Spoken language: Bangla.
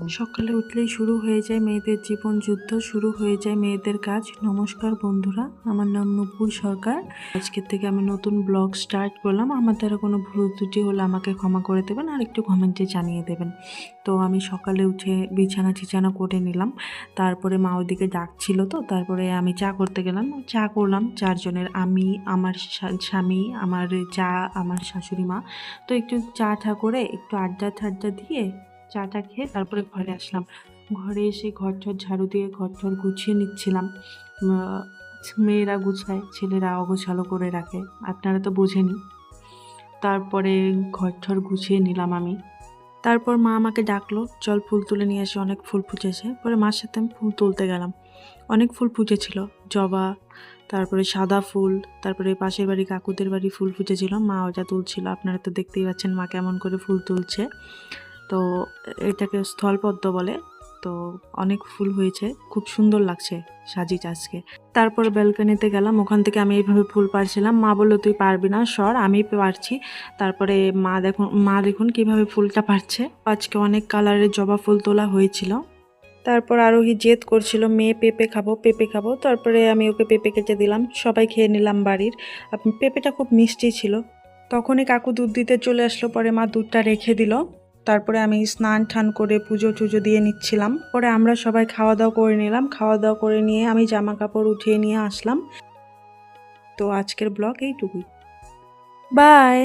সকালে উঠলেই শুরু হয়ে যায় মেয়েদের জীবন যুদ্ধ, শুরু হয়ে যায় মেয়েদের কাজ। নমস্কার বন্ধুরা, আমার নাম নূপুর সরকার। আজকের থেকে আমি নতুন ব্লগ স্টার্ট করলাম। আমার দ্বারা কোনো ভুল ত্রুটি হলে আমাকে ক্ষমা করে দেবেন আর একটু কমেন্টে জানিয়ে দেবেন। তো আমি সকালে উঠে বিছানা করে নিলাম। তারপরে মা ওইদিকে ডাকছিল, তো তারপরে আমি চা করতে গেলাম। চা করলাম চারজনের, আমি, আমার স্বামী, আমার চা, আমার শাশুড়ি মা। তো একটু চা করে একটু আড্ডা দিয়ে চাটা খেয়ে তারপরে ঘরে আসলাম। ঘরে এসে ঘর ঝাড়ু দিয়ে ঘর গুছিয়ে নিচ্ছিলাম। মেয়েরা গুছায়, ছেলেরা অগোছালো করে রাখে, আপনারা তো বোঝেনি। তারপরে ঘর গুছিয়ে নিলাম আমি। তারপর মা আমাকে ডাকলো, চল ফুল তুলে নিয়ে আসে, অনেক ফুল ফুটেছে। পরে মার সাথে আমি ফুল তুলতে গেলাম। অনেক ফুল ফুটেছিল, জবা, তারপরে সাদা ফুল, তারপরে পাশের বাড়ি কাকুদের বাড়ি ফুল ফুটেছিল, মা ওটা তুলছিল। আপনারা তো দেখতেই পাচ্ছেন মা কেমন করে ফুল তুলছে। তো এটাকে স্থলপদ্ম বলে। তো অনেক ফুল হয়েছে, খুব সুন্দর লাগছে সাজিটা আজকে। তারপর ব্যালকনিতে গেলাম, ওখান থেকে আমি এইভাবে ফুল পারছিলাম। মা বললো তুই পারবি না, সর, আমি পারছি। তারপরে মা দেখুন কিভাবে ফুলটা পারছে। আজকে অনেক কালারের জবা ফুল তোলা হয়েছিল। তারপর আরোহী জেদ করছিল, মেয়ে পেঁপে খাবো। তারপরে আমি ওকে পেঁপে কেটে দিলাম, সবাই খেয়ে নিলাম বাড়ির। পেঁপেটা খুব মিষ্টি ছিল। তখনই কাকু দুধ দিতে চলে আসলো, পরে মা দুধটা রেখে দিল। তারপরে আমি স্নান টান করে পুজো টুজো দিয়ে নিচ্ছিলাম। পরে আমরা সবাই খাওয়া দাওয়া করে নিলাম। খাওয়া দাওয়া করে নিয়ে আমি জামা কাপড় উঠিয়ে নিয়ে আসলাম। তো আজকের ব্লগ এইটুকুই, বাই।